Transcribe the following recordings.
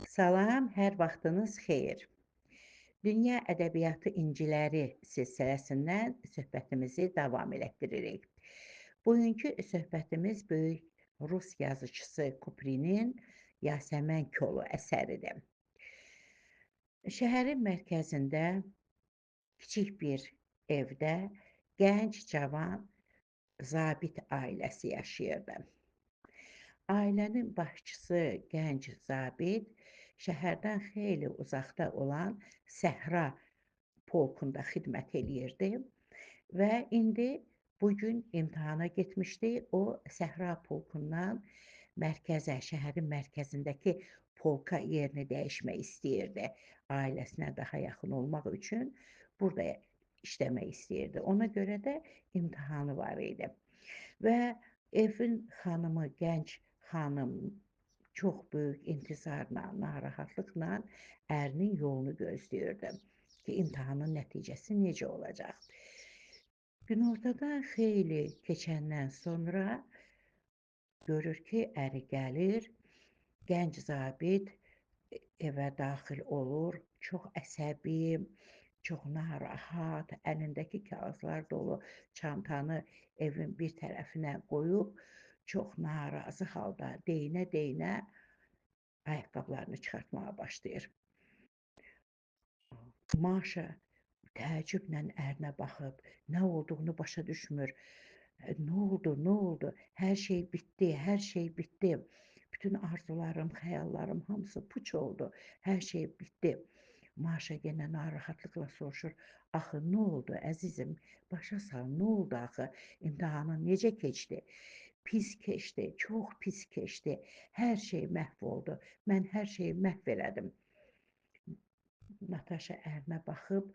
Salam, hər vaxtınız xeyir. Dünya ədəbiyyatı inciləri silsiləsindən söhbətimizi davam elətdiririk. Bugünkü söhbətimiz böyük rus yazıçısı Kuprinin Yasəmən Kolu əsəridir. Şəhərin mərkəzində kiçik bir evdə gənc cavan zabit ailəsi yaşayırdı. Ailənin başçısı gənc zabit şəhərdən xeyli uzaqda olan Səhra polkunda xidmət eləyirdi və indi bugün imtahana getmişdi. O Səhra polkundan şəhərin mərkəzindəki polka yerini dəyişmək istəyirdi. Ailəsinə daha yaxın olmaq üçün burada işləmək istəyirdi. Ona görə də imtahanı var idi. Və evin xanımı, gənc xanım çox böyük intizarla, narahatlıqla ərinin yolunu gözləyirdi ki, imtahanın nəticəsi necə olacaq. Günortadan xeyli keçəndən sonra görür ki, əri gəlir, gənc zabit evə daxil olur, çox əsəbi, çox narahat, əlindəki kağızlar dolu çantanı evin bir tərəfinə qoyub, çox narazı halda deyinə-deyinə ayaqqabılarını çıxartmağa başlayır. Maşa təəccüblə ərinə baxıb, nə olduğunu başa düşmür. Nə oldu, nə oldu? Hər şey bitdi, hər şey bitdi. Bütün arzularım, xəyallarım hamısı puç oldu. Hər şey bitdi. Maşa yenə narahatlıqla soruşur. Axı nə oldu əzizim? Başa sal, nə oldu axı? İmtahanın necə keçdi? Pis keçdi, çox pis keçdi. Hər şey məhv oldu. Mən hər şeyi məhv elədim. Nataşa ərinə baxıb,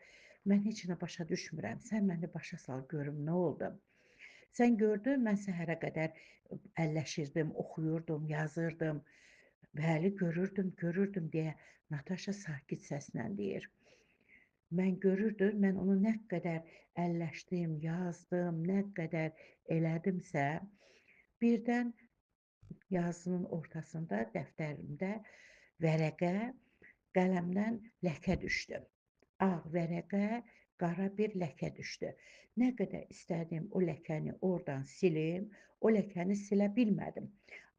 mən heç nə başa düşmürəm. Sən məni başa sal görüm nə oldu? Sən gördün, mən səhərə qədər əlləşirdim, oxuyurdum, yazırdım. Bəli, görürdüm deyə Nataşa sakit səslə deyir. Mən görürdüm, mən onu nə qədər əlləşdim, yazdım, nə qədər elədimsə, birdən yazının ortasında dəftərimdə vərəqə qələmdən ləkə düşdü. Ağ vərəqə, qara bir ləkə düşdü. Nə qədər istədim o ləkəni oradan silim, o ləkəni silə bilmədim.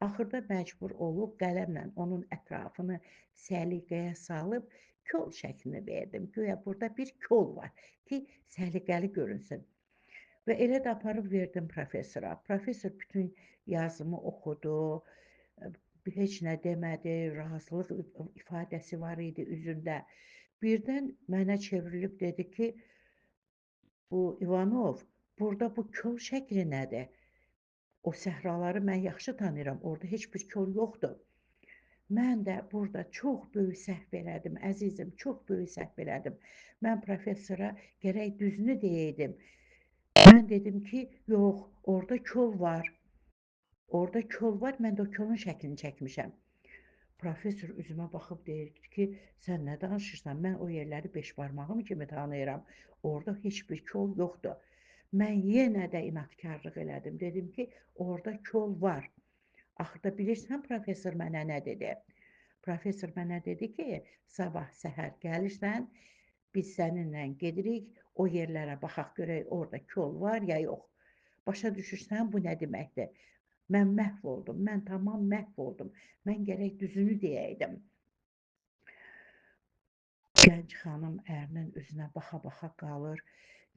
Axırda məcbur olub qələmlə onun ətrafını səliqəyə salıb kol şəklini verdim. Güya burada bir kol var ki, səliqəli görünsün. Və elə də aparıb verdim professora. Professor bütün yazımı oxudu, heç nə demədi, razılıq ifadəsi var idi üzündə. Birdən mənə çevrilib dedi ki, bu İvanov, burada bu kol şəkli nədir? O səhraları mən yaxşı tanıyıram, orada heç bir kol yoxdur. Mən də burada çox böyük səhv elədim, əzizim, çox böyük səhv elədim. Mən professora gərək düzünü deyəydim. Mən dedim ki, yox, orada kol var. Orada kol var, mən də o kolun şəklini çəkmişəm. Professor üzümə baxıb deyir ki, sən nə danışırsan? Mən o yerləri beş barmağım kimi tanıyıram. Orada heç bir kol yoxdur. Mən yenə də inadkarlıq elədim. Dedim ki, orada kol var. Axırda bilirsən professor mənə nə dedi? Professor mənə dedi ki, sabah səhər gəlirsən, biz səninlə gedirik, o yerlərə baxaq görək orada kol var ya yox. Başa düşürsən bu nə deməkdir? Mən məhv oldum, mən tamam məhv oldum. Mən gərək düzünü deyəydim. Gənc xanım ərinin üzünə baxa-baxa qalır,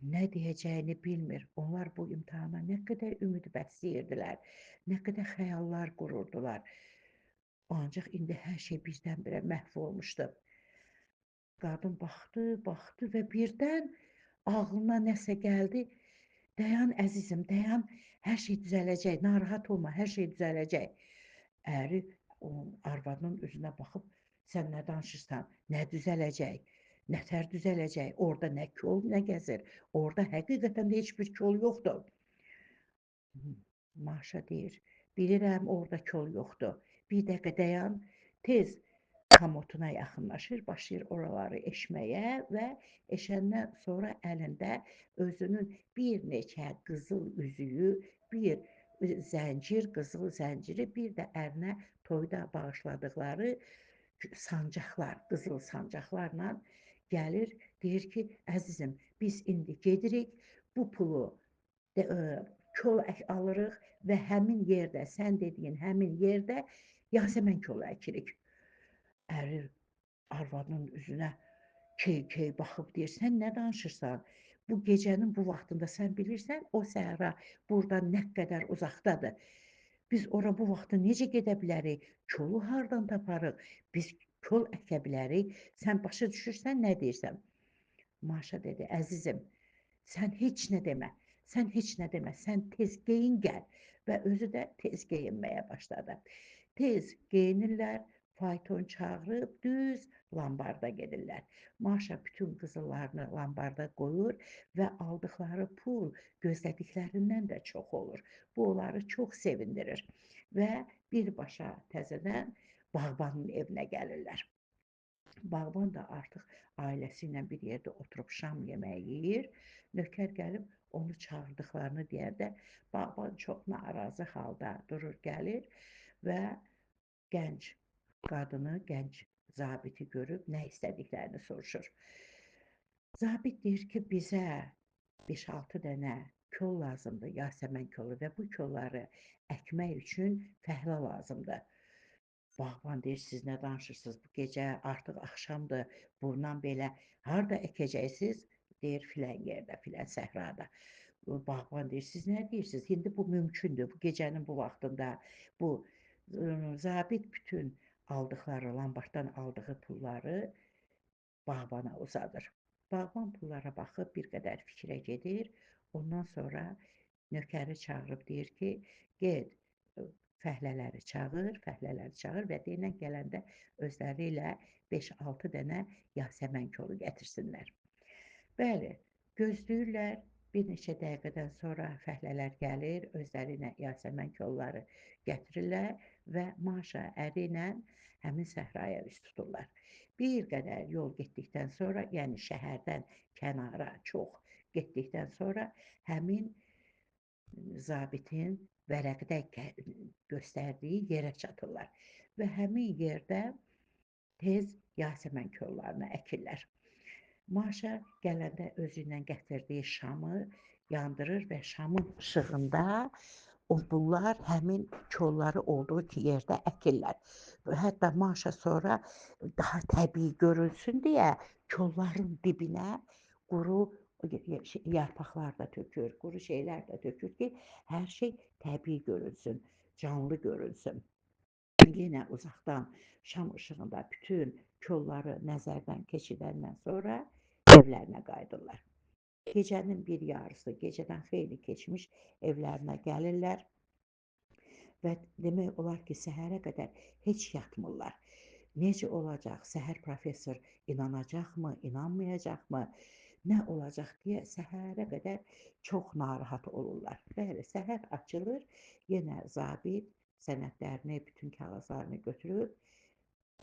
nə deyəcəyini bilmir. Onlar bu imtahana nə qədər ümid bəsləyirdilər, nə qədər xəyallar qururdular. Ancaq indi hər şey birdən-birə məhv olmuşdu. Qadın baxdı və birdən ağlına nəsə gəldi. Dayan əzizim, dayan, hər şey düzələcək, narahat olma, hər şey düzələcək. Əri arvadının üzünə baxıb, sən nə danışırsan, nə düzələcək, nətər düzələcək, orada nə kol, nə gəzir, orada həqiqətən də heç bir kol yoxdur. Maşa deyir, bilirəm orada kol yoxdur, bir dəqiqə dayan, tez komotuna yaxınlaşır, başlayır oraları eşməyə və eşəndən sonra əlində özünün bir neçə qızıl üzüyü, bir zəncir, qızıl zənciri, bir də ərinə toyda bağışladıqları sancaqlar, qızıl sancaqlarla gəlir, deyir ki, əzizim, biz indi gedirik, bu pulu kol alırıq və həmin yerdə, sən dediyin həmin yerdə Yasəmən kolu əkirik. Əri arvadının üzünə key-key baxıb deyir, sən nə danışırsan? Bu gecənin bu vaxtında sən bilirsən, o səhra burdan nə qədər uzaqdadır. Biz ora bu vaxtda necə gedə bilərik? Kolu hardan taparıq? Biz kol əkə bilərik. Sən başa düşürsən nə deyirsən? Maşa dedi, əzizim, sən heç nə demə. Sən heç nə demə. Sən tez geyin gəl. Və özü də tez geyinməyə başladı. Tez geyinirlər, fayton çağırıb düz lambarda gedirlər. Maşa bütün qızıllarını lambarda qoyur və aldıqları pul gözlədiklərindən də çox olur. Bu onları çox sevindirir və birbaşa təzədən bağbanın evinə gəlirlər. Bağban da artıq ailəsi ilə bir yerdə oturub şam yeməyi yeyir. Nökər gəlib onu çağırdıqlarını deyəndə bağban çox narazı halda durur, gəlir və gənc qadını, gənc zabiti görüb nə istədiklərini soruşur. Zabit deyir ki, bizə 5-6 dənə kol lazımdır, Yasəmən kolu və bu kolları əkmək üçün fəhlə lazımdır. Bağban deyir, siz nə danışırsınız? Bu gecə artıq axşamdır, bundan belə harda əkəcəksiniz? Deyir, filan yerdə, filan səhrada. Bağban deyir, siz nə deyirsiniz? İndi bu mümkündür, bu gecənin bu vaxtında bu zabit bütün aldıqları, Lambarddan aldığı pulları bağbana uzadır. Bağban pullara baxıb bir qədər fikrə gedir. Ondan sonra nökəri çağırıb deyir ki, get fəhlələri çağır və deyinən gələndə özləri ilə 5-6 dənə Yasəmən kolu gətirsinlər. Bəli, gözləyirlər. Bir neçə dəqiqədən sonra fəhlələr gəlir, özləri ilə Yasəmən kolları gətirirlər və Maşa əri ilə həmin səhraya üz tuturlar. Bir qədər yol getdikdən sonra, yəni şəhərdən kənara çox getdikdən sonra həmin zabitin vərəqdə göstərdiyi yerə çatırlar və həmin yerdə tez Yasəmən kollarını əkirlər. Maşa gələndə özü ilə gətirdiyi şamı yandırır və şamın işığında bunlar həmin kolları olduğu yerdə əkirlər. Hətta Maşa sonra daha təbii görünsün deyə kolların dibinə quru yarpaqlar da tökür, quru şeylər də tökür ki, hər şey təbii görünsün, canlı görünsün. Yenə uzaqdan şam işığında bütün kolları nəzərdən keçidəndən sonra evlərinə qayıdırlar. Gecənin bir yarısı, gecədən xeyli keçmiş evlərinə gəlirlər və demək olar ki, səhərə qədər heç yatmırlar. Necə olacaq? Səhər professor inanacaqmı, inanmayacaqmı? Nə olacaq deyə səhərə qədər çox narahat olurlar. Bəli, səhər açılır, yenə zabit sənədlərini, bütün kağızlarını götürüb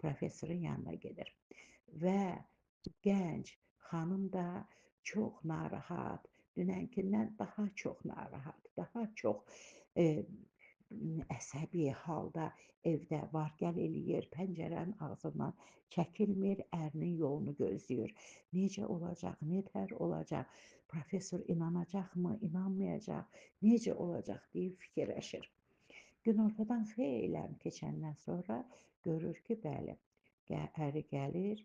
professorun yanına gedir. Və gənc xanım da çox narahat, dünənkindən daha çox narahat, daha çox əsəbi halda evdə var-gəl eləyir, pəncərənin ağzından çəkilmir, ərinin yolunu gözləyir. Necə olacaq, nətər olacaq, professor inanacaqmı, inanmayacaq, necə olacaq deyib fikirləşir. Günortadan xeyli keçəndən sonra görür ki, bəli, əri gəlir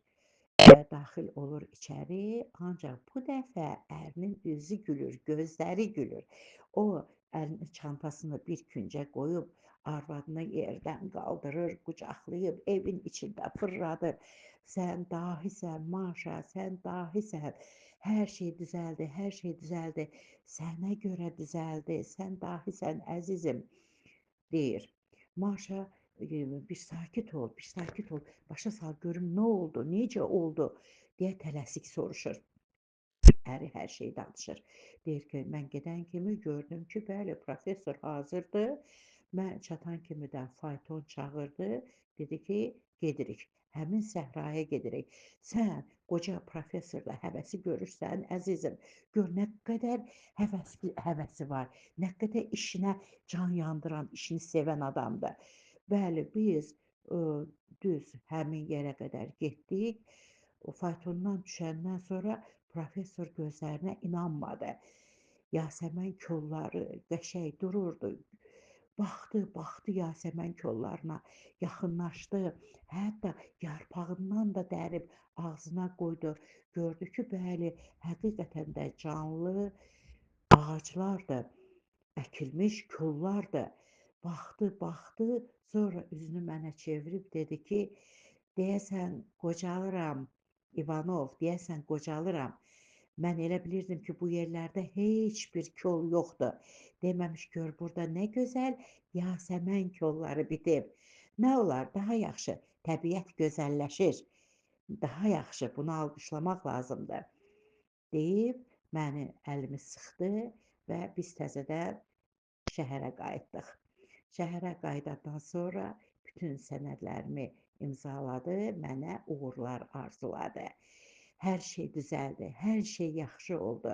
və daxil olur içəri, ancaq bu dəfə ərinin üzü gülür, gözləri gülür. O əlini çantasını bir küncə qoyub, arvadını yerdən qaldırır, qucaqlayıb, evin içində fırladır. Sən dahisən, Maşa, sən dahisən. Hər şey düzəldi, hər şey düzəldi. Sənə görə düzəldi, sən dahisən, əzizim, deyir. Maşa, bir sakit ol, bir sakit ol, başa sal görüm nə oldu, necə oldu deyə tələsik soruşur. Əri hər şeyi danışır. Deyir ki, mən gedən kimi gördüm ki, bəli, professor hazırdır. Mən çatan kimi də fayton çağırdı, dedi ki, gedirik. Həmin səhraya gedirik. Sən qoca professorla həvəsi görürsən, əzizim. Gör nə qədər həvəsi var, nə qədər işinə can yandıran, işini sevən adamdır. Bəli, biz Iıı, düz həmin yerə qədər getdik. O faytondan düşəndən sonra professor gözlərinə inanmadı. Yasəmən kolları qəşəng dururdu. Baxdı, baxdı Yasəmən kollarına, yaxınlaşdı. Hətta yarpağından da dərib ağzına qoydu. Gördü ki, bəli, həqiqətən də canlı ağaclardır, əkilmiş kollardır. Baxdı, baxdı, sonra üzünü mənə çevirib dedi ki, deyəsən qocalıram, İvanov, deyəsən qocalıram. Mən elə bilirdim ki, bu yerlərdə heç bir kol yoxdur. Deməmiş gör burada nə gözəl yasəmən kolları bitib. Nə olar, daha yaxşı, təbiət gözəlləşir. Daha yaxşı, bunu alqışlamaq lazımdır. Deyib məni əlimi sıxdı və biz təzədən şəhərə qayıtdıq. Şəhərə qayıdandan sonra bütün sənədlərimi imzaladı, mənə uğurlar arzuladı. Hər şey düzəldi, hər şey yaxşı oldu.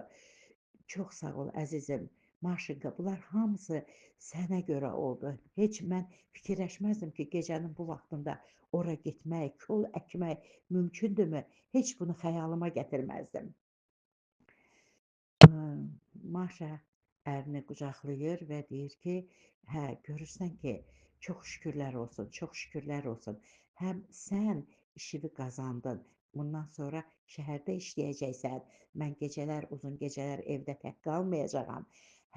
Çox sağ ol əzizim. Maşınqa, bunlar hamısı sənə görə oldu. Heç mən fikirləşməzdim ki, gecənin bu vaxtında ora getmək, kol əkmək mümkündürmü? Heç bunu xəyalıma gətirməzdim. Maşa ərini qucaqlayır və deyir ki, hə, görürsən ki, çox şükürlər olsun, çox şükürlər olsun. Həm sən işini qazandın. Bundan sonra şəhərdə işləyəcəksən. Mən gecələr, uzun gecələr evdə tək qalmayacağam.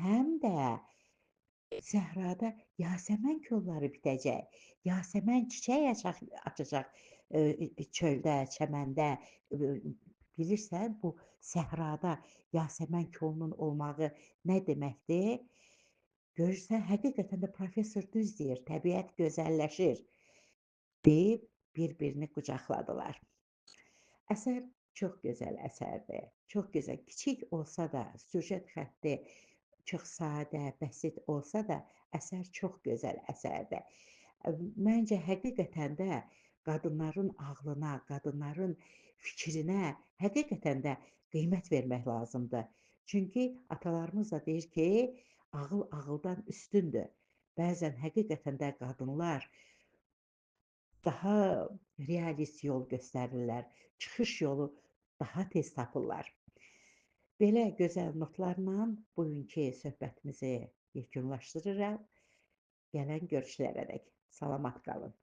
Həm də səhrada yasəmən kolları bitəcək. Yasəmən çiçək açacaq çöldə, çəməndə. Bilirsən, bu səhrada yasəmən kolunun olmağı nə deməkdir? Görürsən, həqiqətən də professor düz deyir, təbiət gözəlləşir deyib bir-birini qucaqladılar. Əsər çox gözəl əsərdir. Çox gözəl. Kiçik olsa da, süjet xətti çox sadə, bəsit olsa da, əsər çox gözəl əsərdir. Məncə həqiqətən də qadınların ağlına, qadınların fikrinə həqiqətən də qiymət vermək lazımdır. Çünki atalarımız da deyir ki, ağıl ağıldan üstündür. Bəzən həqiqətən də qadınlar daha realist yol göstərirlər, çıxış yolu daha tez tapırlar. Belə gözəl notlarla bugünkü söhbətimizi yekunlaşdırıram. Gələn görüşlərədək salamat qalın.